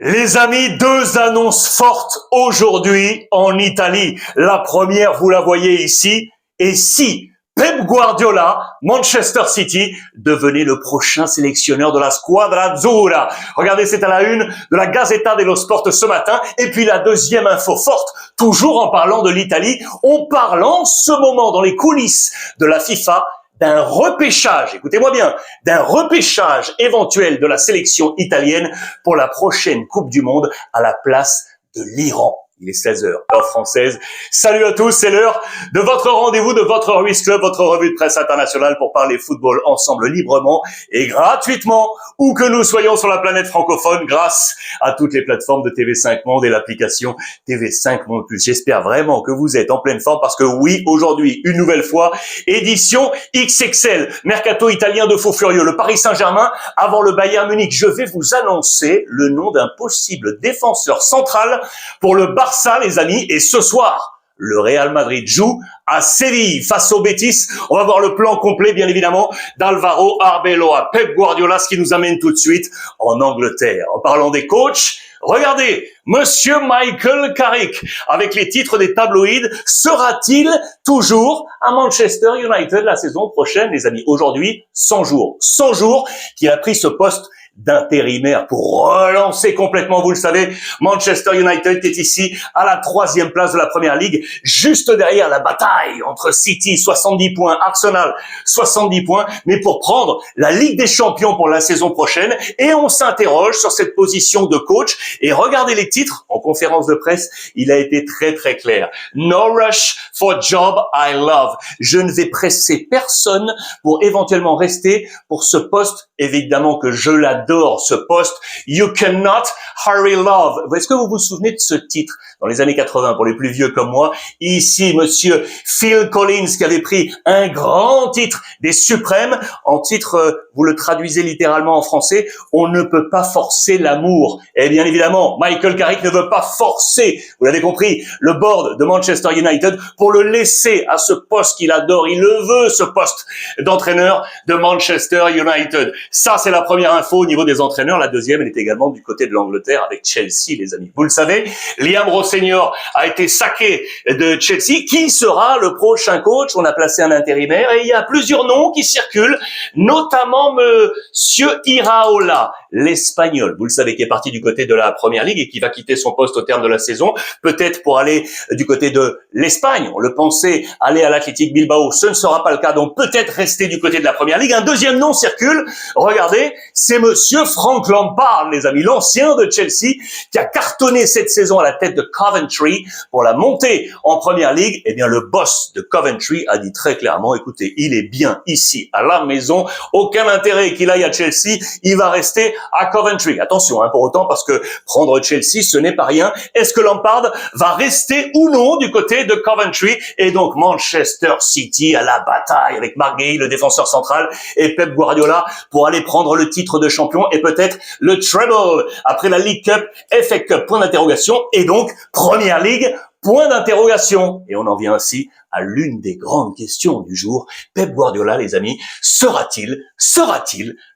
Les amis, deux annonces fortes aujourd'hui en Italie. La première, vous la voyez ici. Et si Pep Guardiola, Manchester City, devenait le prochain sélectionneur de la Squadra Azzurra. Regardez, c'est à la une de la Gazzetta dello Sport ce matin. Et puis la deuxième info forte, toujours en parlant de l'Italie, on parle en ce moment dans les coulisses de la FIFA d'un repêchage, écoutez-moi bien, d'un repêchage éventuel de la sélection italienne pour la prochaine Coupe du Monde à la place de l'Iran. Il est 16h, heure française. Salut à tous, c'est l'heure de votre rendez-vous, de votre Ruiz Club, votre revue de presse internationale pour parler football ensemble librement et gratuitement, où que nous soyons sur la planète francophone, grâce à toutes les plateformes de TV5 Monde et l'application TV5 Monde Plus. J'espère vraiment que vous êtes en pleine forme parce que oui, aujourd'hui, une nouvelle fois, édition XXL, mercato italien de faux furieux, le Paris Saint-Germain avant le Bayern Munich. Je vais vous annoncer le nom d'un possible défenseur central pour le Barça, les amis, et ce soir, le Real Madrid joue à Séville face au Betis. On va voir le plan complet, bien évidemment, d'Alvaro Arbeloa, Pep Guardiola, ce qui nous amène tout de suite en Angleterre. En parlant des coachs, regardez, Monsieur Michael Carrick, avec les titres des tabloïds, sera-t-il toujours à Manchester United la saison prochaine, les amis? Aujourd'hui, 100 jours qu'il a pris ce poste d'intérimaire pour relancer complètement, vous le savez, Manchester United est ici à la 3e place de la Première Ligue, juste derrière la bataille entre City, 70 points, Arsenal, 70 points, mais pour prendre la Ligue des Champions pour la saison prochaine. Et on s'interroge sur cette position de coach. Et regardez les titres en conférence de presse, il a été très très clair. No rush for job I love. Je ne vais presser personne pour éventuellement rester pour ce poste, évidemment que je l'adore, ce poste. You cannot hurry love. Est-ce que vous vous souvenez de ce titre dans les années 80 pour les plus vieux comme moi? Ici, monsieur Phil Collins qui avait pris un grand titre des suprêmes. En titre, vous le traduisez littéralement en français, on ne peut pas forcer l'amour. Et bien évidemment, Michael Carrick ne veut pas forcer, vous l'avez compris, le board de Manchester United pour le laisser à ce poste qu'il adore. Il le veut, ce poste d'entraîneur de Manchester United. Ça, c'est la première info au niveau des entraîneurs. La deuxième, elle est également du côté de l'Angleterre avec Chelsea, les amis. Vous le savez, Liam Rossenior a été saqué de Chelsea. Qui sera le prochain coach? On a placé un intérimaire et il y a plusieurs noms qui circulent, notamment monsieur Iraola, l'Espagnol. Vous le savez, qui est parti du côté de la Première Ligue et qui va quitter son poste au terme de la saison, peut-être pour aller du côté de l'Espagne. On le pensait aller à l'Athletic Bilbao, ce ne sera pas le cas, donc peut-être rester du côté de la Première Ligue. Un deuxième nom circule, regardez, c'est monsieur Frank Lampard, les amis, l'ancien de Chelsea, qui a cartonné cette saison à la tête de Coventry pour la montée en Première Ligue. Eh bien, le boss de Coventry a dit très clairement, écoutez, il est bien ici à la maison, aucun intérêt qu'il aille à Chelsea, il va rester à Coventry. Attention, pour autant, parce que prendre Chelsea, ce n'est pas rien. Est-ce que Lampard va rester ou non du côté de Coventry? Et donc Manchester City à la bataille avec Mark Gay, le défenseur central, et Pep Guardiola pour aller prendre le titre de champion et peut-être le treble après la League Cup, FA Cup, point d'interrogation, et donc Première Ligue, point d'interrogation. Et on en vient ainsi à l'une des grandes questions du jour. Pep Guardiola, les amis, sera-t-il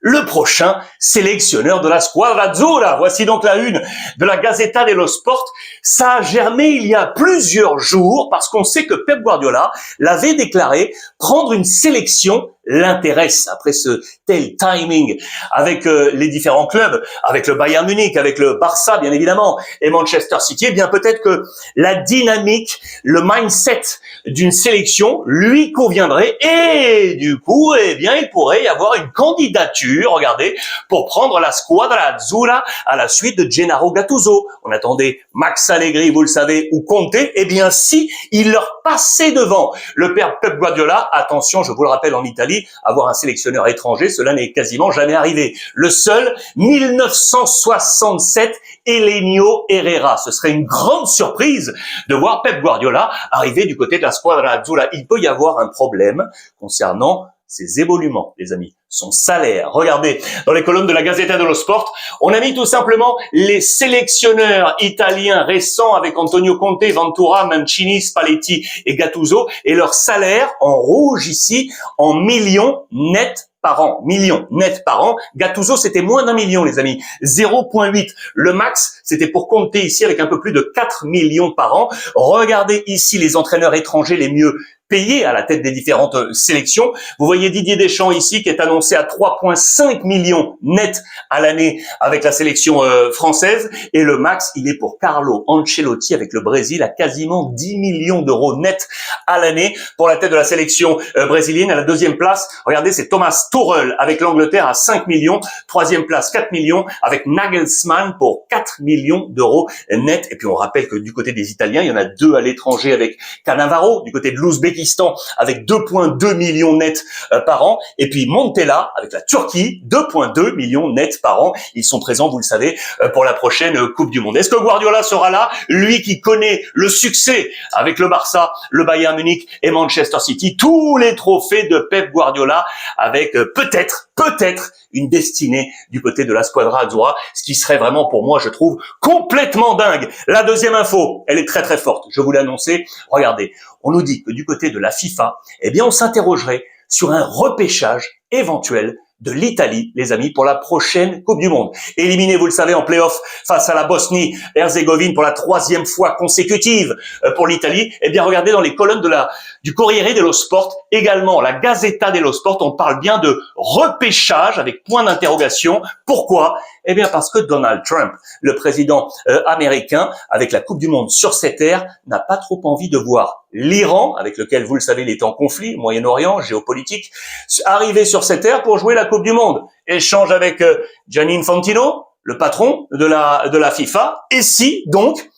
le prochain sélectionneur de la Squadra Azzurra? Voici donc la une de la Gazzetta dello Sport. Ça a germé il y a plusieurs jours parce qu'on sait que Pep Guardiola l'avait déclaré, prendre une sélection l'intéresse après ce tel timing avec les différents clubs, avec le Bayern Munich, avec le Barça bien évidemment et Manchester City. Eh bien peut-être que la dynamique, le mindset d'une sélection lui conviendrait et du coup, eh bien, il pourrait y avoir une candidature, regardez, pour prendre la Squadra Azzurra à la suite de Gennaro Gattuso. On attendait Max Allegri, vous le savez, ou Conte. Eh bien, si il leur passait devant le père Pep Guardiola, attention, je vous le rappelle, en Italie, avoir un sélectionneur étranger, cela n'est quasiment jamais arrivé. Le seul, 1967, Elenio Herrera. Ce serait une grande surprise de voir Pep Guardiola arriver du côté de la Squadra Azzurra. Il peut y avoir un problème concernant ses émoluments, les amis, son salaire. Regardez, dans les colonnes de la Gazzetta dello Sport, on a mis tout simplement les sélectionneurs italiens récents avec Antonio Conte, Ventura, Mancini, Spalletti et Gattuso et leur salaire en rouge ici, en millions net par an, millions net par an. Gattuso, c'était moins d'1 million, les amis. 0,8. Le max, c'était pour compter ici avec un peu plus de 4 millions par an. Regardez ici les entraîneurs étrangers les mieux payés à la tête des différentes sélections. Vous voyez Didier Deschamps ici qui est annoncé à 3,5 millions net à l'année avec la sélection française. Et le max, il est pour Carlo Ancelotti avec le Brésil à quasiment 10 millions d'euros net à l'année pour la tête de la sélection brésilienne. À la deuxième place, regardez, c'est Thomas Tuchel avec l'Angleterre à 5 millions. Troisième place, 4 millions avec Nagelsmann pour 4 millions d'euros net. Et puis on rappelle que du côté des Italiens, il y en a 2 à l'étranger avec Cannavaro, du côté de l'Ouzbékistan avec 2,2 millions net par an. Et puis Montella avec la Turquie, 2,2 millions net par an. Ils sont présents, vous le savez, pour la prochaine Coupe du Monde. Est-ce que Guardiola sera là? Lui qui connaît le succès avec le Barça, le Bayern Munich et Manchester City, tous les trophées de Pep Guardiola avec peut-être une destinée du côté de la Squadra Azzurra, ce qui serait vraiment pour moi, je trouve, complètement dingue. La deuxième info, elle est très très forte, je vous l'ai annoncé. Regardez, on nous dit que du côté de la FIFA, eh bien on s'interrogerait sur un repêchage éventuel de l'Italie, les amis, pour la prochaine Coupe du Monde. Éliminé, vous le savez, en play-off face à la Bosnie-Herzégovine pour la 3e fois consécutive pour l'Italie. Eh bien, regardez dans les colonnes du Corriere dello Sport, également la Gazzetta dello Sport, on parle bien de repêchage avec point d'interrogation. Pourquoi? Eh bien, parce que Donald Trump, le président américain, avec la Coupe du Monde sur cette terre, n'a pas trop envie de voir l'Iran, avec lequel, vous le savez, il est en conflit, Moyen-Orient, géopolitique, arriver sur cette terre pour jouer la Coupe du Monde. Échange avec Gianni Infantino, le patron de la FIFA, et si, donc,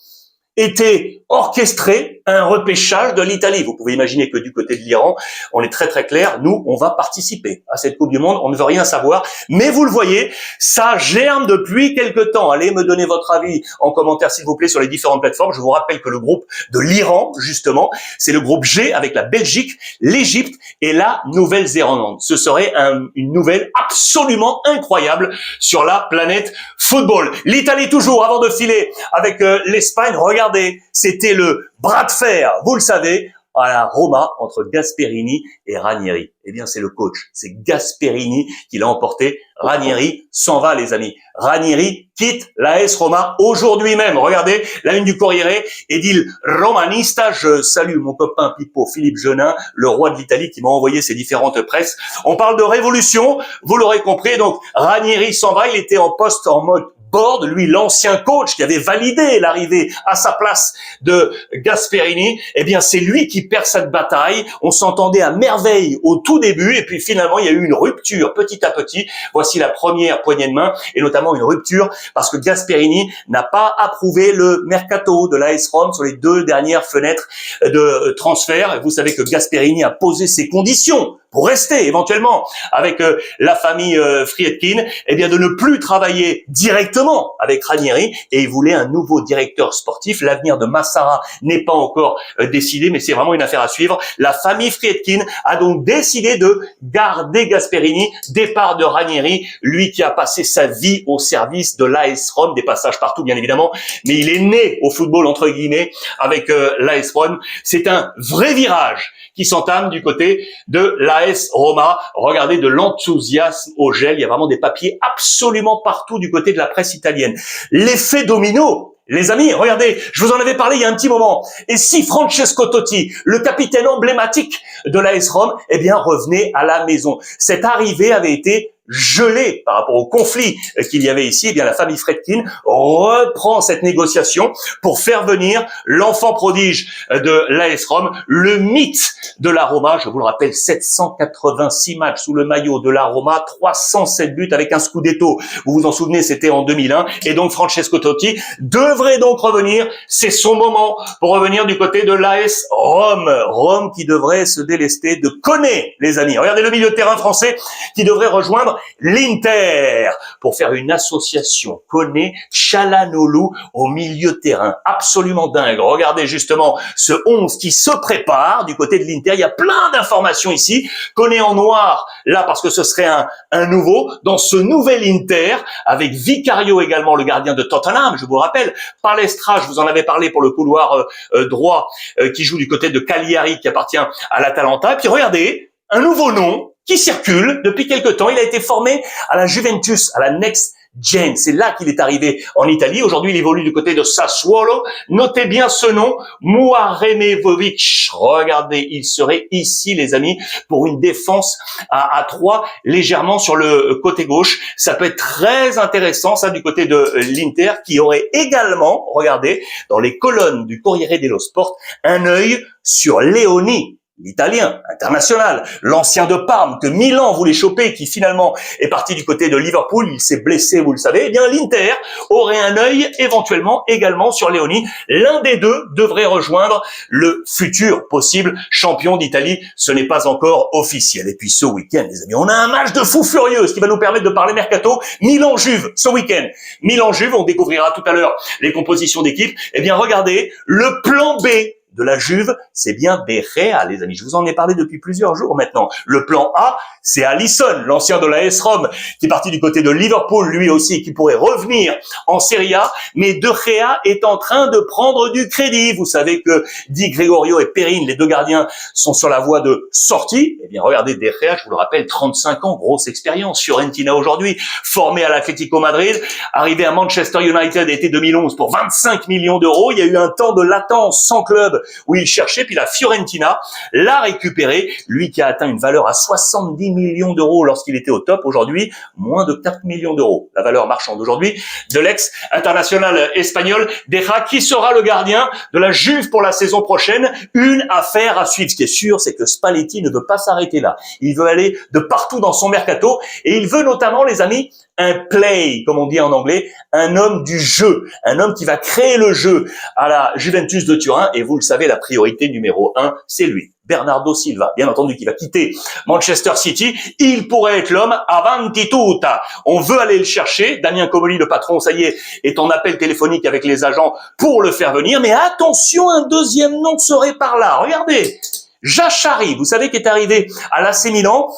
était orchestré un repêchage de l'Italie. Vous pouvez imaginer que du côté de l'Iran, on est très très clair, nous, on va participer à cette Coupe du Monde, on ne veut rien savoir, mais vous le voyez, ça germe depuis quelque temps. Allez me donner votre avis en commentaire, s'il vous plaît, sur les différentes plateformes. Je vous rappelle que le groupe de l'Iran, justement, c'est le groupe G avec la Belgique, l'Égypte et la Nouvelle-Zélande. Ce serait une nouvelle absolument incroyable sur la planète football. L'Italie toujours, avant de filer avec l'Espagne, regardez, c'était le bras de fer, vous le savez, à la Roma entre Gasperini et Ranieri. Eh bien, c'est le coach, c'est Gasperini qui l'a emporté. Ranieri s'en va, les amis. Ranieri quitte l'AS Roma aujourd'hui même. Regardez, la une du Corriere, Edil Romanista. Je salue mon copain Pippo Philippe Genin, le roi de l'Italie, qui m'a envoyé ses différentes presses. On parle de révolution, vous l'aurez compris. Donc, Ranieri s'en va, il était en poste en mode board, lui, l'ancien coach qui avait validé l'arrivée à sa place de Gasperini. Eh bien, c'est lui qui perd cette bataille. On s'entendait à merveille au tout début et puis finalement, il y a eu une rupture petit à petit. Voici la première poignée de main et notamment une rupture parce que Gasperini n'a pas approuvé le mercato de l'AS Rome sur les 2 dernières fenêtres de transfert. Et vous savez que Gasperini a posé ses conditions pour rester éventuellement avec la famille Friedkin, eh bien de ne plus travailler directement avec Ranieri et il voulait un nouveau directeur sportif. L'avenir de Massara n'est pas encore décidé, mais c'est vraiment une affaire à suivre. La famille Friedkin a donc décidé de garder Gasperini, départ de Ranieri, lui qui a passé sa vie au service de l'AS Rome, des passages partout bien évidemment, mais il est né au football entre guillemets avec l'AS Rome. C'est un vrai virage qui s'entame du côté de l'AS Roma. Regardez de l'enthousiasme au gel. Il y a vraiment des papiers absolument partout du côté de la presse italienne. L'effet domino. Les amis, regardez, je vous en avais parlé il y a un petit moment. Et si Francesco Totti, le capitaine emblématique de l'AS Rome, eh bien, revenait à la maison. Cette arrivée avait été gelée par rapport au conflit qu'il y avait ici. Eh bien, la famille Friedkin reprend cette négociation pour faire venir l'enfant prodige de l'AS Rome, le mythe de la Roma. Je vous le rappelle, 786 matchs sous le maillot de la Roma, 307 buts avec un scudetto. Vous vous en souvenez, c'était en 2001. Et donc, Francesco Totti devrait donc revenir. C'est son moment pour revenir du côté de l'AS Rome. Rome qui devrait se délester de Koné, les amis. Regardez le milieu de terrain français qui devrait rejoindre l'Inter pour faire une association Koné Çalhanoğlu au milieu de terrain. Absolument dingue. Regardez justement ce 11 qui se prépare du côté de l'Inter. Il y a plein d'informations ici. Koné en noir, là parce que ce serait un nouveau. Dans ce nouvel Inter, avec Vicario également, le gardien de Tottenham, je vous rappelle. Palestra, je vous en avais parlé pour le couloir droit, qui joue du côté de Cagliari, qui appartient à l'Atalanta. Et puis regardez, un nouveau nom qui circule depuis quelque temps. Il a été formé à la Juventus, à la Next Gen. C'est là qu'il est arrivé en Italie. Aujourd'hui, il évolue du côté de Sassuolo. Notez bien ce nom, Muaremevovic. Regardez, il serait ici, les amis, pour une défense à 3, légèrement sur le côté gauche. Ça peut être très intéressant, ça, du côté de l'Inter, qui aurait également, regardez, dans les colonnes du Corriere dello Sport, un œil sur Leoni, l'Italien, international, l'ancien de Parme, que Milan voulait choper, qui finalement est parti du côté de Liverpool, il s'est blessé, vous le savez, eh bien l'Inter aurait un œil éventuellement également sur Leoni. L'un des deux devrait rejoindre le futur possible champion d'Italie. Ce n'est pas encore officiel. Et puis ce week-end, les amis, on a un match de fou furieux, ce qui va nous permettre de parler mercato. Milan-Juve, ce week-end. Milan-Juve, on découvrira tout à l'heure les compositions d'équipe. Eh bien, regardez, le plan B de la Juve, c'est bien De Gea, les amis. Je vous en ai parlé depuis plusieurs jours maintenant. Le plan A, c'est Alisson, l'ancien de la AS Rome, qui est parti du côté de Liverpool, lui aussi, qui pourrait revenir en Serie A. Mais De Gea est en train de prendre du crédit. Vous savez que Di Gregorio et Perrine, les deux gardiens, sont sur la voie de sortie. Eh bien, regardez De Gea, je vous le rappelle, 35 ans, grosse expérience. Fiorentina aujourd'hui, formé à l'Atlético Madrid, arrivé à Manchester United été 2011 pour 25 millions d'euros. Il y a eu un temps de latence sans club où il cherchait, puis la Fiorentina l'a récupéré, lui qui a atteint une valeur à 70 millions d'euros lorsqu'il était au top. Aujourd'hui, moins de 4 millions d'euros, la valeur marchande aujourd'hui de l'ex-international espagnol. De Gea, qui sera le gardien de la Juve pour la saison prochaine? Une affaire à suivre. Ce qui est sûr, c'est que Spalletti ne veut pas s'arrêter là. Il veut aller de partout dans son mercato, et il veut notamment, les amis, un play, comme on dit en anglais, un homme du jeu, un homme qui va créer le jeu à la Juventus de Turin. Et vous le savez, la priorité numéro 1, c'est lui, Bernardo Silva, bien entendu, qui va quitter Manchester City. Il pourrait être l'homme avanti tutta. On veut aller le chercher. Damien Comolli, le patron, ça y est en appel téléphonique avec les agents pour le faire venir. Mais attention, un deuxième nom serait par là. Regardez, Jachari, vous savez, qui est arrivé à l'AC Milan.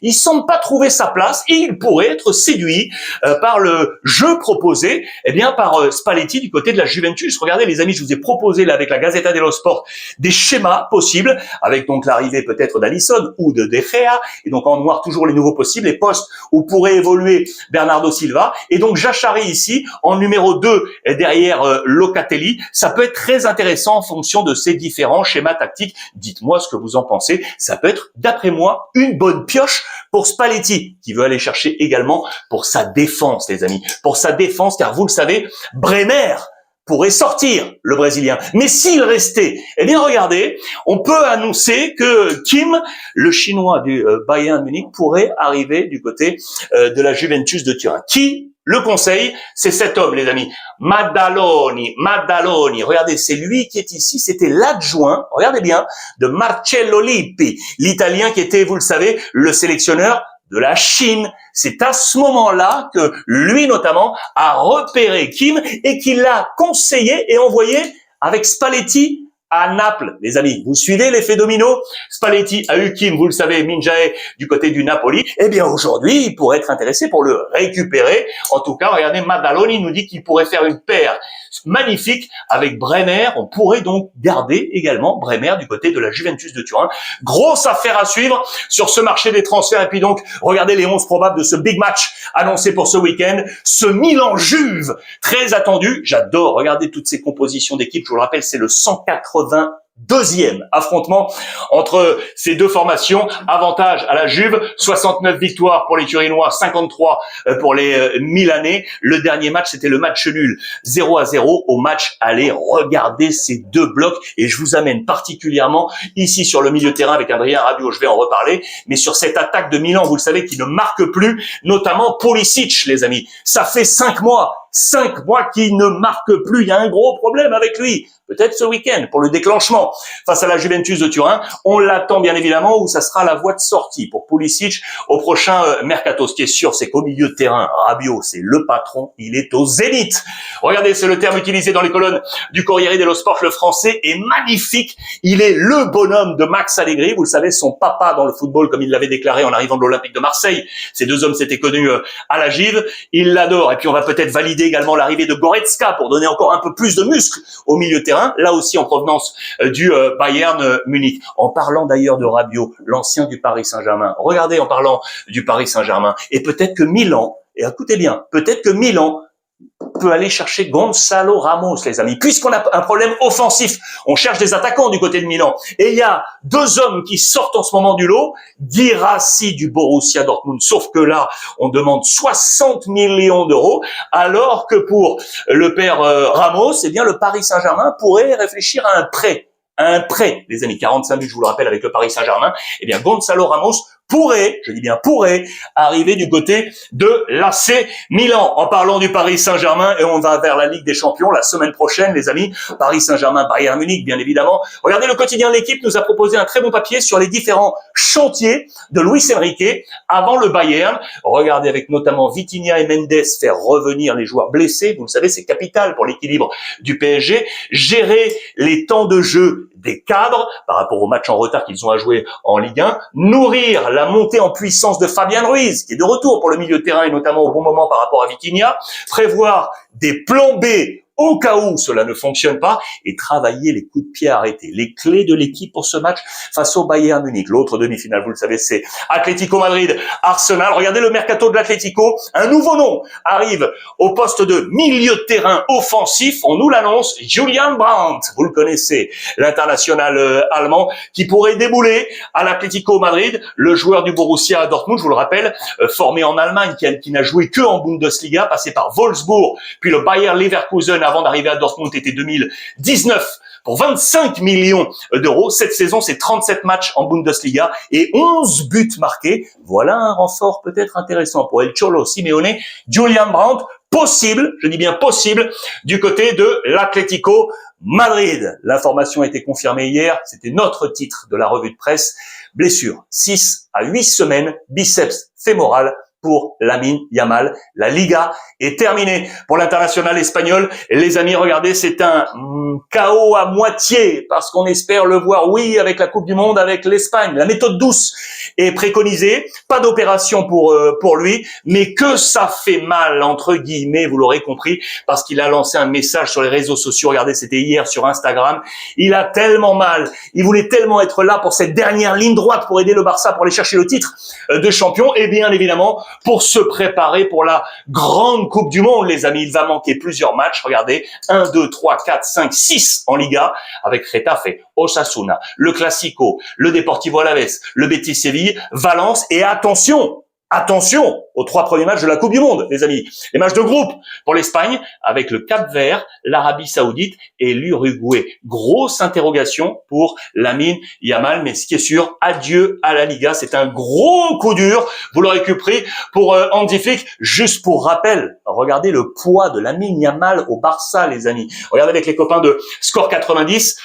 Il semble pas trouver sa place et il pourrait être séduit par le jeu proposé, eh bien par Spalletti du côté de la Juventus. Regardez, les amis, je vous ai proposé là avec la Gazzetta dello Sport des schémas possibles, avec donc l'arrivée peut-être d'Alisson ou de De Gea, et donc en noir toujours les nouveaux possibles, les postes où pourrait évoluer Bernardo Silva, et donc Jachari ici en numéro 2 derrière Locatelli. Ça peut être très intéressant en fonction de ces différents schémas tactiques. Dites-moi ce que vous en pensez. Ça peut être, d'après moi, une bonne pioche pour Spalletti, qui veut aller chercher également pour sa défense, les amis. Pour sa défense, car vous le savez, Bremer pourrait sortir, le Brésilien. Mais s'il restait, eh bien regardez, on peut annoncer que Kim, le Chinois du Bayern Munich, pourrait arriver du côté de la Juventus de Turin. Qui le conseille? C'est cet homme, les amis. Maddaloni. Regardez, c'est lui qui est ici. C'était l'adjoint, regardez bien, de Marcello Lippi, l'Italien qui était, vous le savez, le sélectionneur de la Chine. C'est à ce moment-là que lui, notamment, a repéré Kim et qu'il l'a conseillé et envoyé avec Spalletti à Naples, les amis. Vous suivez l'effet domino? Spalletti a eu Kim, vous le savez, Min-jae du côté du Napoli. Eh bien, aujourd'hui, il pourrait être intéressé pour le récupérer. En tout cas, regardez, Maddaloni nous dit qu'il pourrait faire une paire magnifique avec Bremer. On pourrait donc garder également Bremer du côté de la Juventus de Turin. Grosse affaire à suivre sur ce marché des transferts. Et puis donc, regardez les 11 probables de ce big match annoncé pour ce week-end. Ce Milan-Juve, très attendu. J'adore regarder toutes ces compositions d'équipe. Je vous le rappelle, c'est le 182e affrontement entre ces deux formations. Avantage à la Juve, 69 victoires pour les Turinois, 53 pour les Milanais. Le dernier match, c'était le match nul, 0-0 au match aller. Regardez ces deux blocs et je vous amène particulièrement ici sur le milieu de terrain avec Adrien Rabiot, je vais en reparler, mais sur cette attaque de Milan, vous le savez, qui ne marque plus, notamment Pulisic, les amis. Ça fait 5 mois qu'il ne marque plus. Il y a un gros problème avec lui. Peut-être ce week-end pour le déclenchement face à la Juventus de Turin. On l'attend bien évidemment où ça sera la voie de sortie pour Pulisic au prochain mercato. Ce qui est sûr, c'est qu'au milieu de terrain, Rabiot, c'est le patron. Il est au zénith. Regardez, c'est le terme utilisé dans les colonnes du Corriere dello Sport. Le français est magnifique. Il est le bonhomme de Max Allegri. Vous le savez, son papa dans le football, comme il l'avait déclaré en arrivant de l'Olympique de Marseille. Ces deux hommes s'étaient connus à la Juve. Il l'adore. Et puis on va peut-être valider également l'arrivée de Goretzka pour donner encore un peu plus de muscle au milieu de terrain, là aussi en provenance du Bayern Munich. En parlant d'ailleurs de Rabiot, l'ancien du Paris Saint-Germain, regardez en parlant du Paris Saint-Germain, et peut-être que Milan, et écoutez bien, peut-être que Milan peut aller chercher Gonzalo Ramos, les amis, puisqu'on a un problème offensif. On cherche des attaquants du côté de Milan. Et il y a deux hommes qui sortent en ce moment du lot, Guirassy du Borussia Dortmund, sauf que là, on demande 60 millions d'euros, alors que pour le père Ramos, eh bien, le Paris Saint-Germain pourrait réfléchir à un prêt, les amis, 45 buts, je vous le rappelle, avec le Paris Saint-Germain. Eh bien, Gonzalo Ramos pourrait, je dis bien pourrait, arriver du côté de l'AC Milan. En parlant du Paris Saint-Germain, et on va vers la Ligue des Champions la semaine prochaine, les amis. Paris Saint-Germain, Bayern Munich, bien évidemment. Regardez, le quotidien de l'équipe nous a proposé un très bon papier sur les différents chantiers de Luis Enrique avant le Bayern. Regardez avec notamment Vitinha et Mendes faire revenir les joueurs blessés. Vous le savez, c'est capital pour l'équilibre du PSG. Gérer les temps de jeu des cadres par rapport aux matchs en retard qu'ils ont à jouer en Ligue 1. Nourrir la montée en puissance de Fabian Ruiz, qui est de retour pour le milieu de terrain et notamment au bon moment par rapport à Vitinha. Prévoir des plans B au cas où cela ne fonctionne pas et travailler les coups de pied arrêtés. Les clés de l'équipe pour ce match face au Bayern Munich. L'autre demi-finale, vous le savez, c'est Atlético Madrid, Arsenal. Regardez le mercato de l'Atlético. Un nouveau nom arrive au poste de milieu de terrain offensif. On nous l'annonce, Julian Brandt. Vous le connaissez, l'international allemand qui pourrait débouler à l'Atlético Madrid. Le joueur du Borussia Dortmund, je vous le rappelle, formé en Allemagne, qui n'a joué que en Bundesliga, passé par Wolfsburg, puis le Bayer Leverkusen avant d'arriver à Dortmund, était 2019 pour 25 millions d'euros. Cette saison, c'est 37 matchs en Bundesliga et 11 buts marqués. Voilà un renfort peut-être intéressant pour El Cholo Simeone. Julian Brandt, possible, je dis bien possible, du côté de l'Atlético Madrid. L'information a été confirmée hier, c'était notre titre de la revue de presse. Blessure, 6 à 8 semaines, biceps fémoral pour Lamine Yamal. La Liga est terminée pour l'international espagnol. Et les amis, regardez, c'est un chaos à moitié parce qu'on espère le voir, oui, avec la Coupe du Monde, avec l'Espagne. La méthode douce est préconisée. Pas d'opération pour lui, mais que ça fait mal, entre guillemets, vous l'aurez compris, parce qu'il a lancé un message sur les réseaux sociaux. Regardez, c'était hier sur Instagram. Il a tellement mal. Il voulait tellement être là pour cette dernière ligne droite pour aider le Barça pour aller chercher le titre de champion. Et bien évidemment, pour se préparer pour la grande Coupe du Monde, les amis. Il va manquer plusieurs matchs. Regardez, 1, 2, 3, 4, 5, 6 en Liga avec Getafe, Osasuna, le Classico, le Deportivo Alavés, le Betis Séville, Valence et attention aux 3 premiers matchs de la Coupe du Monde, les amis. Les matchs de groupe pour l'Espagne avec le Cap-Vert, l'Arabie Saoudite et l'Uruguay. Grosse interrogation pour Lamine Yamal, mais ce qui est sûr, adieu à la Liga. C'est un gros coup dur. Vous l'aurez compris pour Hansi Flick. Juste pour rappel, regardez le poids de Lamine Yamal au Barça, les amis. Regardez avec les copains de Score 90,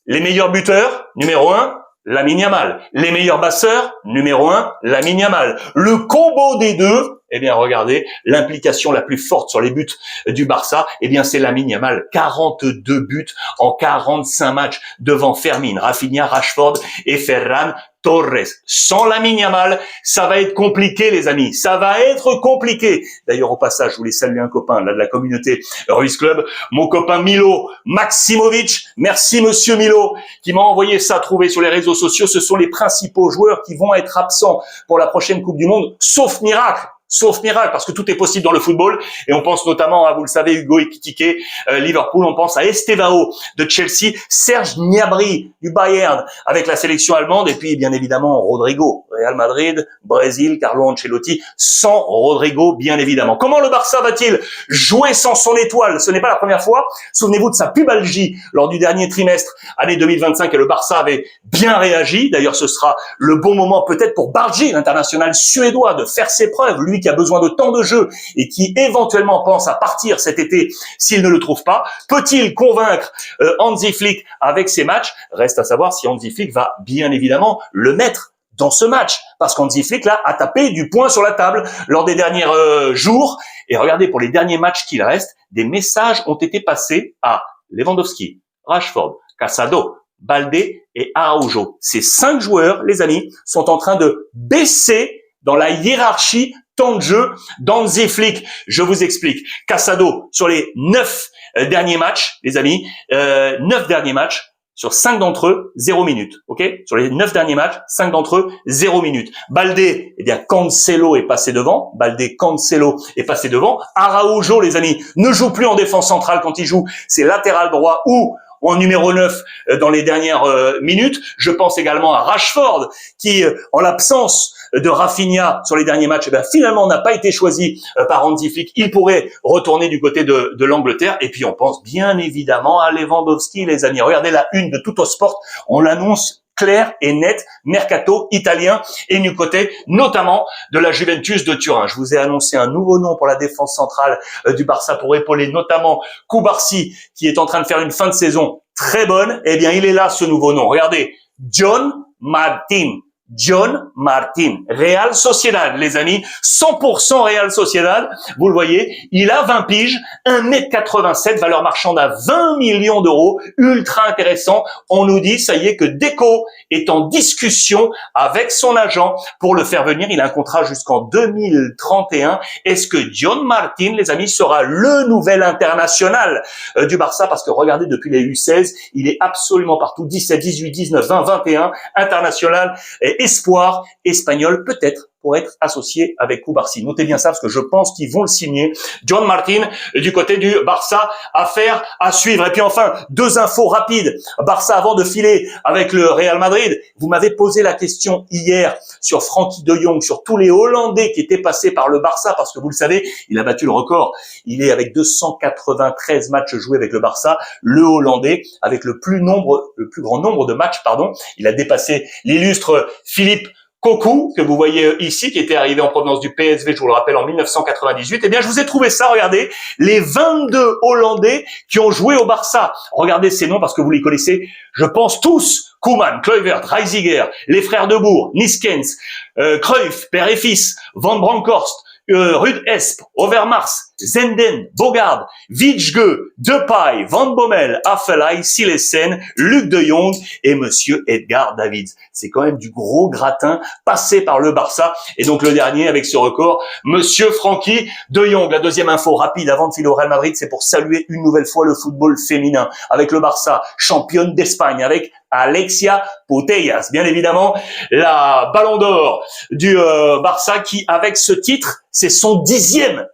les meilleurs buteurs, numéro 1, Lamine Yamal. Les meilleurs passeurs, numéro 1, Lamine Yamal. Le combo des deux, eh bien, regardez, l'implication la plus forte sur les buts du Barça, eh bien, c'est Lamine Yamal. 42 buts en 45 matchs devant Fermin, Rafinha, Rashford et Ferran Torres. Sans Lamine Yamal, ça va être compliqué, les amis. Ça va être compliqué. D'ailleurs, au passage, je voulais saluer un copain là de la communauté Ruiz Club, mon copain Milo Maximovic. Merci, monsieur Milo, qui m'a envoyé ça trouver sur les réseaux sociaux. Ce sont les principaux joueurs qui vont être absents pour la prochaine Coupe du Monde, sauf miracle. Sauf miracle, parce que tout est possible dans le football. Et on pense notamment à, vous le savez, Hugo Ekitike, Liverpool. On pense à Estevao de Chelsea, Serge Gnabry du Bayern avec la sélection allemande. Et puis, bien évidemment, Rodrigo, Real Madrid, Brésil, Carlo Ancelotti, sans Rodrigo, bien évidemment. Comment le Barça va-t-il jouer sans son étoile? Ce n'est pas la première fois. Souvenez-vous de sa pubalgie lors du dernier trimestre, année 2025, et le Barça avait bien réagi. D'ailleurs, ce sera le bon moment peut-être pour Bargi, l'international suédois, de faire ses preuves. Lui qui a besoin de temps de jeu et qui éventuellement pense à partir cet été s'il ne le trouve pas. Peut-il convaincre Hansi Flick avec ses matchs? Reste à savoir si Hansi Flick va bien évidemment le mettre dans ce match, parce qu'Hansi Flick là a tapé du poing sur la table lors des derniers jours. Et regardez, pour les derniers matchs qu'il reste, des messages ont été passés à Lewandowski, Rashford, Casado, Baldé et Araujo. Ces 5 joueurs, les amis, sont en train de baisser dans la hiérarchie temps de jeu. Danzi Flick, je vous explique. Casado, sur les 9 derniers matchs, les amis, 9 derniers matchs, sur 5 d'entre eux, 0 minutes. Ok? Sur les 9 derniers matchs, 5 d'entre eux, 0 minutes. Baldé, eh bien, Cancelo est passé devant. Cancelo est passé devant. Araujo, les amis, ne joue plus en défense centrale quand il joue. C'est latéral droit ou en numéro 9 dans les dernières minutes. Je pense également à Rashford qui, en l'absence de Rafinha sur les derniers matchs, finalement n'a pas été choisi par Hansi Flick. Il pourrait retourner du côté de l'Angleterre. Et puis on pense bien évidemment à Lewandowski, les amis. Regardez la une de Tuttosport, on l'annonce clair et net, mercato italien et du côté notamment de la Juventus de Turin. Je vous ai annoncé un nouveau nom pour la défense centrale du Barça pour épauler notamment Cubarsí qui est en train de faire une fin de saison très bonne. Eh bien, il est là ce nouveau nom. Regardez, John Martin, Real Sociedad, les amis, 100% Real Sociedad, vous le voyez, il a 20 piges, 1m87, valeur marchande à 20 millions d'euros, ultra intéressant. On nous dit, ça y est, que Deco est en discussion avec son agent pour le faire venir. Il a un contrat jusqu'en 2031. Est-ce que John Martin, les amis, sera le nouvel international du Barça? Parce que regardez, depuis les U16, il est absolument partout, 17, 18, 19, 20, 21, international et espoir espagnol, peut-être pour être associé avec Cubarsí. Notez bien ça parce que je pense qu'ils vont le signer. John Martin du côté du Barça, affaire à suivre. Et puis enfin, 2 infos rapides. Barça avant de filer avec le Real Madrid. Vous m'avez posé la question hier sur Frenkie de Jong, sur tous les Hollandais qui étaient passés par le Barça parce que vous le savez, il a battu le record. Il est avec 293 matchs joués avec le Barça, le Hollandais avec le plus grand nombre de matchs, Il a dépassé l'illustre Philippe Cocu, que vous voyez ici, qui était arrivé en provenance du PSV, je vous le rappelle, en 1998. Eh bien, je vous ai trouvé ça, regardez, les 22 Hollandais qui ont joué au Barça. Regardez ces noms parce que vous les connaissez, je pense tous. Koeman, Kluivert, Reisiger, les frères de Boer, Niskens, Cruyff, père et fils, Van Bronckhorst, Ruud Esp, Overmars, Zenden, Bogaard, Witschge, Depay, Van Bommel, Affelay, Silesen, Luc de Jong et monsieur Edgar Davids. C'est quand même du gros gratin passé par le Barça. Et donc le dernier avec ce record, monsieur Frenkie de Jong. La deuxième info rapide avant de filer au Real Madrid, c'est pour saluer une nouvelle fois le football féminin avec le Barça, championne d'Espagne, avec Alexia Putellas, bien évidemment, la Ballon d'Or du Barça qui, avec ce titre, c'est son dixième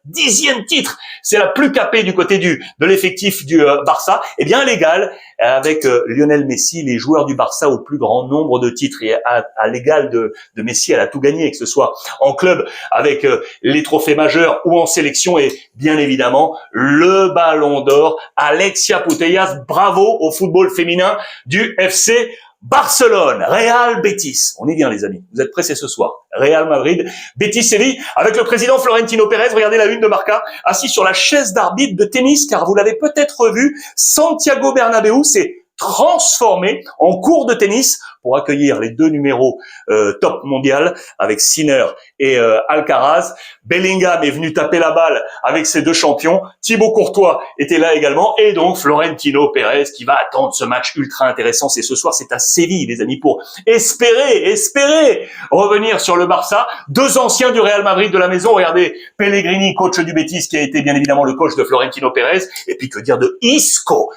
titre. C'est la plus capée du côté de l'effectif du Barça. Eh bien, l'égal avec Lionel Messi, les joueurs du Barça au plus grand nombre de titres. Et à l'égal de Messi, elle a tout gagné, que ce soit en club avec les trophées majeurs ou en sélection. Et bien évidemment, le Ballon d'Or, Alexia Putellas. Bravo au football féminin du FC Barcelone, Real Betis. On y vient, les amis. Vous êtes pressés ce soir. Real Madrid, Betis Séville, avec le président Florentino Pérez. Regardez la une de Marca, assis sur la chaise d'arbitre de tennis, car vous l'avez peut-être vu, Santiago Bernabéu s'est transformé en cours de tennis pour accueillir les 2 numéros top mondial avec Sinner et Alcaraz. Bellingham est venu taper la balle avec ses 2 champions. Thibaut Courtois était là également. Et donc Florentino Pérez qui va attendre ce match ultra intéressant. C'est ce soir, c'est à Séville, les amis, pour espérer revenir sur le Barça. 2 anciens du Real Madrid de la maison. Regardez, Pellegrini, coach du Betis, qui a été bien évidemment le coach de Florentino Pérez. Et puis que dire de Isco,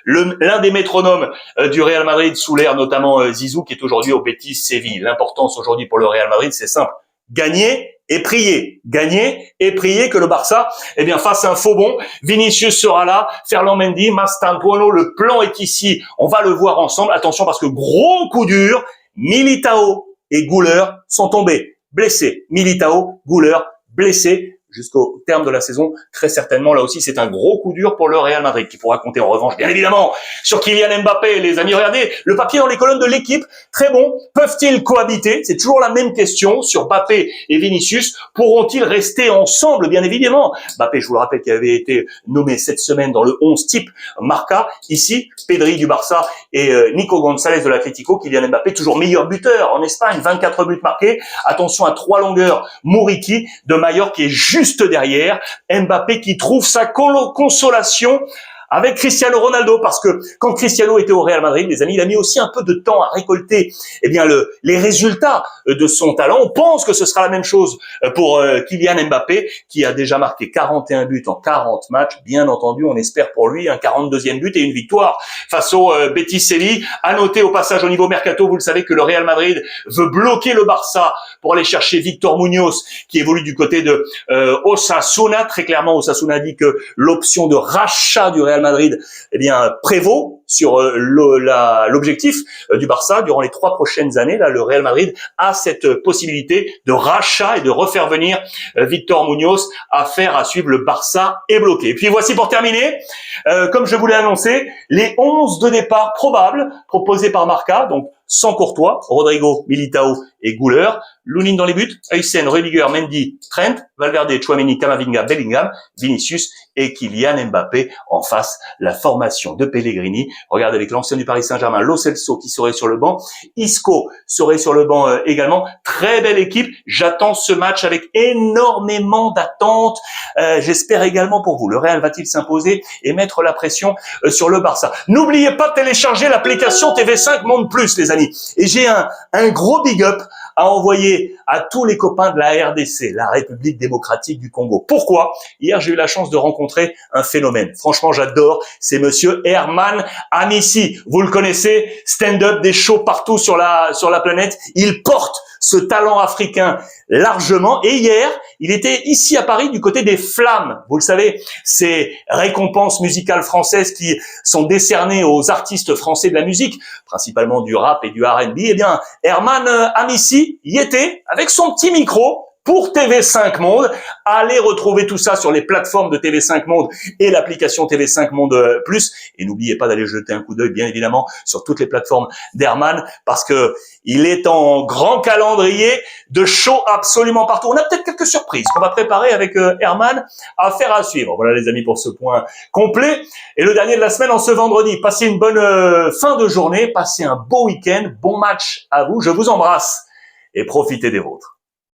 l'un des métronomes du Real Madrid sous l'ère notamment Zizou, qui est aujourd'hui au Betis Séville. L'importance aujourd'hui pour le Real Madrid, c'est simple. Gagner et prier. Gagner et prier que le Barça, fasse un faux bond. Vinicius sera là, Ferland Mendy, Mastantuono, le plan est ici. On va le voir ensemble. Attention parce que gros coup dur, Militao et Güler sont tombés, blessés. Militao, Güler, blessés. Jusqu'au terme de la saison, très certainement, là aussi, c'est un gros coup dur pour le Real Madrid, qui pourra compter en revanche, bien évidemment, sur Kylian Mbappé. Les amis, regardez, le papier dans les colonnes de l'équipe, très bon. Peuvent-ils cohabiter? C'est toujours la même question sur Mbappé et Vinicius. Pourront-ils rester ensemble? Bien évidemment. Mbappé, je vous le rappelle, qui avait été nommé cette semaine dans le 11 type Marca. Ici, Pedri du Barça et Nico González de l'Atlético. Kylian Mbappé, toujours meilleur buteur en Espagne, 24 buts marqués. Attention à 3 longueurs. Muriqui de Mallorca qui est juste derrière. Mbappé qui trouve sa consolation avec Cristiano Ronaldo, parce que quand Cristiano était au Real Madrid, les amis, il a mis aussi un peu de temps à récolter les résultats de son talent. On pense que ce sera la même chose pour Kylian Mbappé, qui a déjà marqué 41 buts en 40 matchs. Bien entendu, on espère pour lui un 42e but et une victoire face au Betis Séville. À noter au passage au niveau mercato, vous le savez que le Real Madrid veut bloquer le Barça pour aller chercher Victor Munoz, qui évolue du côté de Osasuna. Très clairement, Osasuna dit que l'option de rachat du Real Madrid prévaut sur l'objectif du Barça durant les 3 prochaines années. Là, le Real Madrid a cette possibilité de rachat et de refaire venir Victor Munoz. Affaire à suivre, le Barça est bloqué. Et puis voici pour terminer, comme je vous l'ai annoncé, les 11 de départ probables proposés par Marca, donc sans Courtois, Rodrigo, Militao et Güler. Lunin dans les buts, Hysén, Rudiger, Mendy, Trent, Valverde, Tchouaméni, Camavinga, Bellingham, Vinicius et Kylian Mbappé en face. La formation de Pellegrini. Regardez avec l'ancien du Paris Saint-Germain, Lo Celso qui serait sur le banc. Isco serait sur le banc également. Très belle équipe. J'attends ce match avec énormément d'attentes. J'espère également pour vous. Le Real va-t-il s'imposer et mettre la pression sur le Barça? N'oubliez pas de télécharger l'application TV5 Monde Plus, les amis. Et j'ai un gros big up à envoyer à tous les copains de la RDC, la République démocratique du Congo. Pourquoi? Hier, j'ai eu la chance de rencontrer un phénomène. Franchement, j'adore. C'est monsieur Herman Amissi. Vous le connaissez, stand-up, des shows partout sur la planète. Il porte ce talent africain largement. Et hier, il était ici à Paris du côté des Flammes. Vous le savez, ces récompenses musicales françaises qui sont décernées aux artistes français de la musique, principalement du rap et du R&B. Eh bien, Herman Amissi y était avec son petit micro pour TV5 Monde. Allez retrouver tout ça sur les plateformes de TV5 Monde et l'application TV5 Monde Plus. Et n'oubliez pas d'aller jeter un coup d'œil, bien évidemment, sur toutes les plateformes d'Herman, parce que il est en grand calendrier de shows absolument partout. On a peut-être quelques surprises qu'on va préparer avec Herman, à faire à suivre. Voilà les amis pour ce point complet. Et le dernier de la semaine en ce vendredi. Passez une bonne fin de journée, passez un beau week-end, bon match à vous. Je vous embrasse et profitez des vôtres.